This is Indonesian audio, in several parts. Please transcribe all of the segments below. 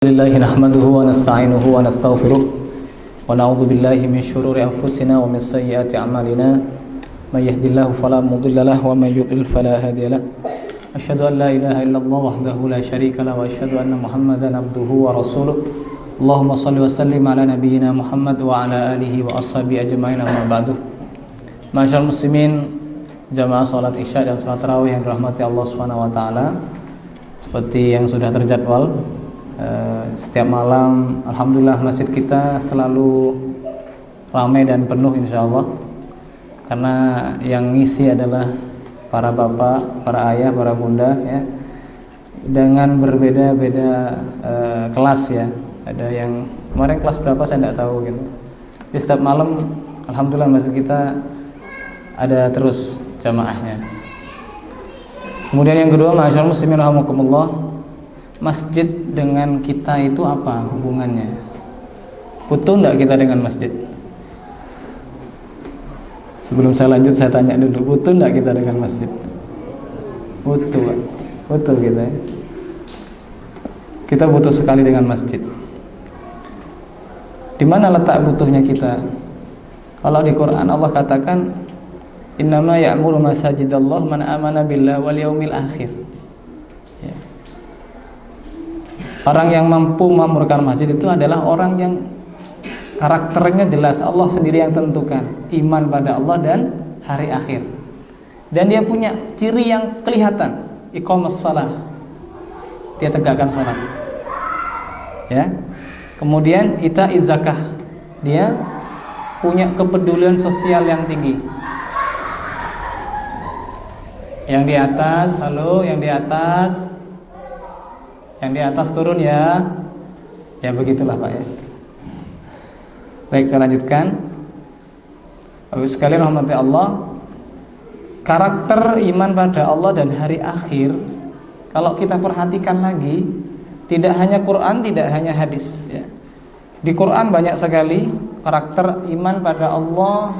Alhamdulillah nahmaduhu wa nasta'inuhu wa nastaghfiruh wa na'udzu billahi min shururi anfusina wa min sayyiati a'malina may yahdihillahu fala mudilla lahu wa may yudlil fala hadiya lahu asyhadu an la ilaha illallah wahdahu la syarika lahu wa asyhadu anna Muhammadan abduhu wa rasuluh. Allahumma shalli wa sallim ala nabiyyina Muhammad wa ala alihi wa ashabihi ajma'in, amma ba'du. Ma'asyiral muslimin, jamaah salat Isya dan salat tarawih yang dirahmati Allah Subhanahu wa taala. Seperti yang sudah terjadwal, setiap malam alhamdulillah masjid kita selalu ramai dan penuh insyaallah, karena yang ngisi adalah para bapak, para ayah, para bunda ya, dengan berbeda-beda kelas ya. Ada yang kemarin kelas berapa saya tidak tahu gitu. Di setiap malam alhamdulillah masjid kita ada terus jamaahnya. Kemudian yang kedua, ma'asyiral muslimin rahimakumullah, masjid dengan kita itu apa hubungannya? Butuh enggak kita dengan masjid? Sebelum saya lanjut, saya tanya dulu, butuh enggak kita dengan masjid? Butuh, Pak. Butuh kita ya. Kita butuh sekali dengan masjid. Di mana letak butuhnya kita? Kalau di Quran Allah katakan, innama ya'muru masajidallah man amana billahi wal yaumil akhir. Ya. Orang yang mampu memakmurkan masjid itu adalah orang yang karakternya jelas, Allah sendiri yang tentukan, iman pada Allah dan hari akhir. Dan dia punya ciri yang kelihatan, iqamus shalah. Dia tegakkan salat. Ya. Kemudian ita'iz zakah. Dia punya kepedulian sosial yang tinggi. Yang di atas, halo, yang di atas turun ya. Ya begitulah Pak ya. Baik, saya lanjutkan. Bapak sekalian rahmati Allah, karakter iman pada Allah dan hari akhir, kalau kita perhatikan lagi, tidak hanya Quran, tidak hanya hadis ya. Di Quran banyak sekali karakter iman pada Allah,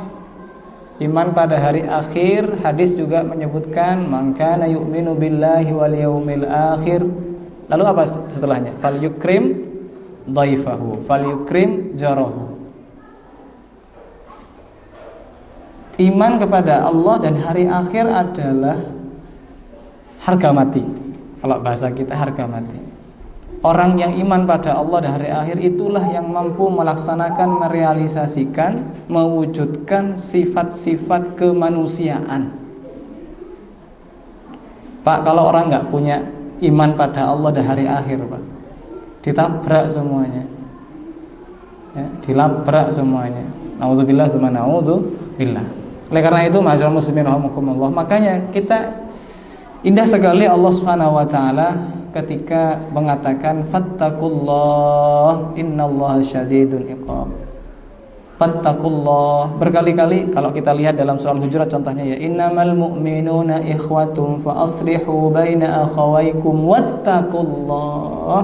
iman pada hari akhir. Hadis juga menyebutkan man kana yu'minu billahi wal yaumil akhir. Lalu apa setelahnya? Fal yukrim dhaifahu, fal yukrim jarahu. Iman kepada Allah dan hari akhir adalah harga mati. Kalau bahasa kita harga mati. Orang yang iman pada Allah dan hari akhir itulah yang mampu melaksanakan, merealisasikan, mewujudkan sifat-sifat kemanusiaan. Pak, kalau orang nggak punya iman pada Allah dan hari akhir, Pak, ditabrak semuanya ya, dilabrak semuanya. Nauzubillah tsumma naudzubillah. Oleh karena itu, ma'asyiral muslimin rahimakumullah, makanya kita indah sekali Allah Subhanahu wa taala ketika mengatakan fattaqullah innallaha syadidul iqab. Fattaqullah, berkali-kali kalau kita lihat dalam surah Al-Hujurat contohnya ya, innamal mu'minuna ikhwatum fa aslihu baina akhawaykum wattaqullah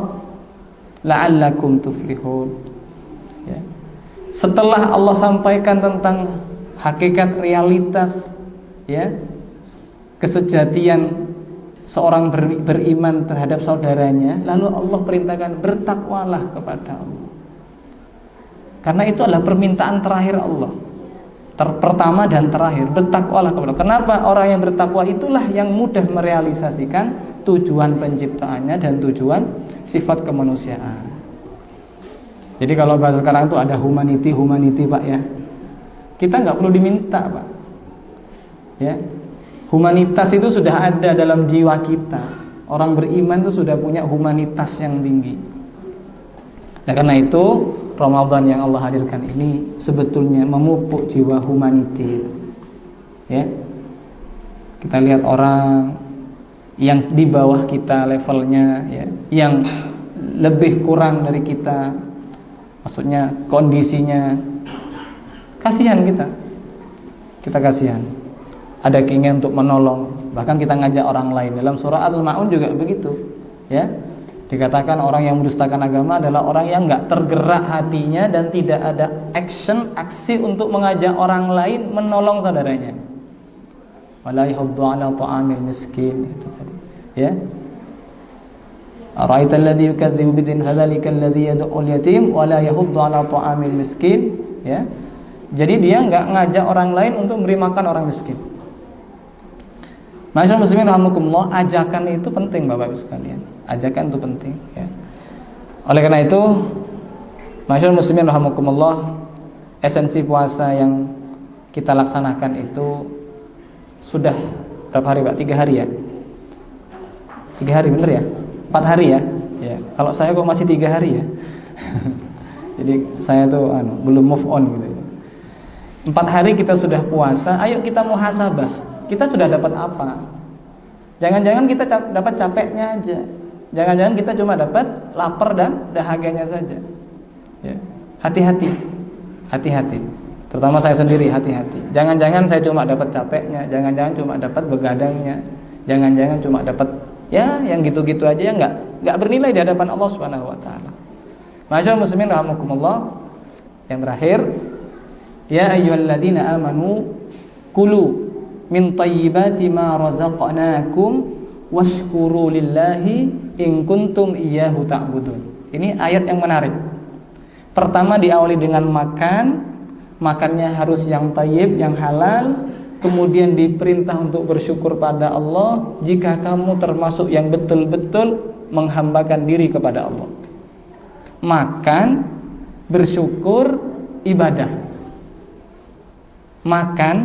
la'allakum tuflihun ya. Setelah Allah sampaikan tentang hakikat realitas ya, kesejatian seorang beriman terhadap saudaranya, lalu Allah perintahkan bertakwalah kepada Allah. Karena itu adalah permintaan terakhir Allah, pertama dan terakhir, bertakwalah kepada Allah. Kenapa? Orang yang bertakwa itulah yang mudah merealisasikan tujuan penciptaannya dan tujuan sifat kemanusiaan. Jadi kalau bahasa sekarang itu ada humanity Pak ya. Kita nggak perlu diminta Pak ya. Humanitas itu sudah ada dalam jiwa kita. Orang beriman itu sudah punya humanitas yang tinggi. Nah, karena itu Ramadan yang Allah hadirkan ini sebetulnya memupuk jiwa humanity. Ya. Kita lihat orang yang di bawah kita levelnya ya, yang lebih kurang dari kita, maksudnya kondisinya, kasihan kita. Kita kasihan. Ada keinginan untuk menolong, bahkan kita ngajak orang lain. Dalam surah Al-Ma'un juga begitu ya, dikatakan orang yang mendustakan agama adalah orang yang nggak tergerak hatinya dan tidak ada aksi untuk mengajak orang lain menolong saudaranya. Wala yahuddu ala ta'amil miskin, itu tadi ya. Ara'aital ladzi yukadzibu bid-din fadzalikal ladzi yad'ul yatim wa la yahuddu 'ala ta'amil miskin, ya. Jadi dia enggak ngajak orang lain untuk memberi makan orang miskin. Masyaallah muslimin rahimakumullah, ajakan itu penting Bapak Ibu sekalian. Ajakan itu penting, ya. Oleh karena itu, masyaallah muslimin rahimakumullah, esensi puasa yang kita laksanakan itu sudah berapa hari Pak? 3 hari ya? 3 hari bener ya? 4 hari ya? Ya. Kalau saya kok masih 3 hari ya? Jadi saya tuh belum move on gitu ya. 4 hari kita sudah puasa, ayo kita muhasabah. Kita sudah dapat apa? Jangan-jangan kita dapat capeknya aja. Jangan-jangan kita cuma dapat lapar dan dahaganya saja. Ya. Hati-hati. Hati-hati. Terutama saya sendiri, hati-hati. Jangan-jangan saya cuma dapat capeknya, jangan-jangan cuma dapat begadangnya, jangan-jangan cuma dapat ya yang gitu-gitu aja, yang enggak bernilai di hadapan Allah Subhanahu wa taala. Masyaallah muslimin rahimakumullah. Yang terakhir, ya ayyuhalladzina amanu kulu min thayyibati ma razaqnakum washkuru lillahi in kuntum iyyahu ta'budun. Ini ayat yang menarik. Pertama diawali dengan makannya harus yang thayyib, yang halal. Kemudian diperintah untuk bersyukur pada Allah jika kamu termasuk yang betul-betul menghambakan diri kepada Allah. Makan, bersyukur, ibadah. Makan,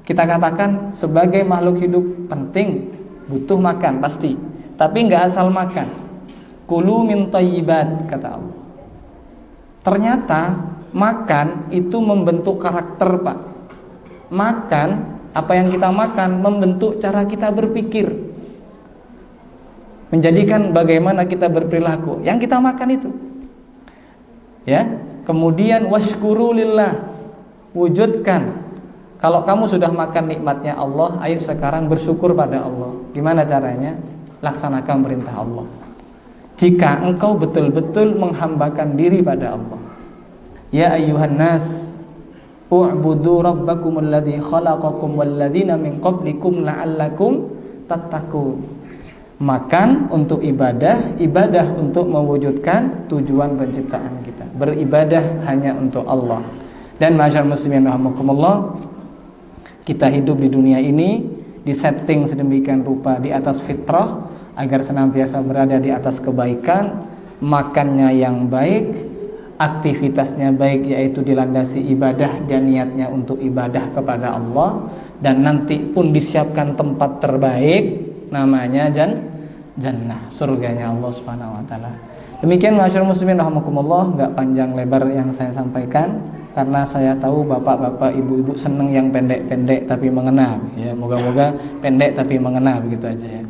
kita katakan sebagai makhluk hidup penting, butuh makan pasti. Tapi nggak asal makan. Kulu min thayyibat, kata Allah. Ternyata makan itu membentuk karakter, Pak. Makan, apa yang kita makan membentuk cara kita berpikir, menjadikan bagaimana kita berperilaku yang kita makan itu, ya. Kemudian washkuru lillah, wujudkan. Kalau kamu sudah makan nikmatnya Allah, ayo sekarang bersyukur pada Allah. Gimana caranya? Laksanakan perintah Allah. Jika engkau betul-betul menghambakan diri pada Allah, ya ayyuhan nas u'budu rabbakumul ladzi khalaqakum wal ladzina min qablikum la'allakum tattaqun. Makan untuk ibadah, ibadah untuk mewujudkan tujuan penciptaan kita. Beribadah hanya untuk Allah. Dan masyaallah muslimin rahimakumullah, kita hidup di dunia ini disetting sedemikian rupa di atas fitrah agar senantiasa berada di atas kebaikan, makannya yang baik, aktivitasnya baik, yaitu dilandasi ibadah dan niatnya untuk ibadah kepada Allah, dan nanti pun disiapkan tempat terbaik namanya jannah, surganya Allah Subhanahu wa taala. Demikian masyaallah muslimin rahimakumullah, enggak panjang lebar yang saya sampaikan karena saya tahu bapak-bapak, ibu-ibu seneng yang pendek-pendek tapi mengena, ya. Moga-moga pendek tapi mengena, begitu aja ya.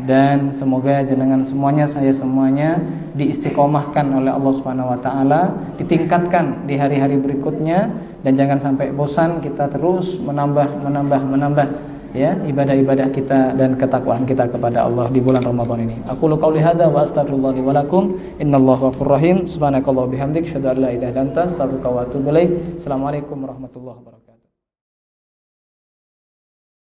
Dan semoga jenengan semuanya, saya semuanya diistiqomahkan oleh Allah Subhanahu wa taala, ditingkatkan di hari-hari berikutnya, dan jangan sampai bosan, kita terus menambah ya ibadah-ibadah kita dan ketakwaan kita kepada Allah di bulan Ramadan ini. Aku qouli hadza wa astaghfirullah li wa lakum, innallaha ghafurur rahim. Subhanakallah bihamdik, syada la ilaha illa anta, astaghfiruka wa atubu ilaik. Assalamualaikum warahmatullahi wabarakatuh.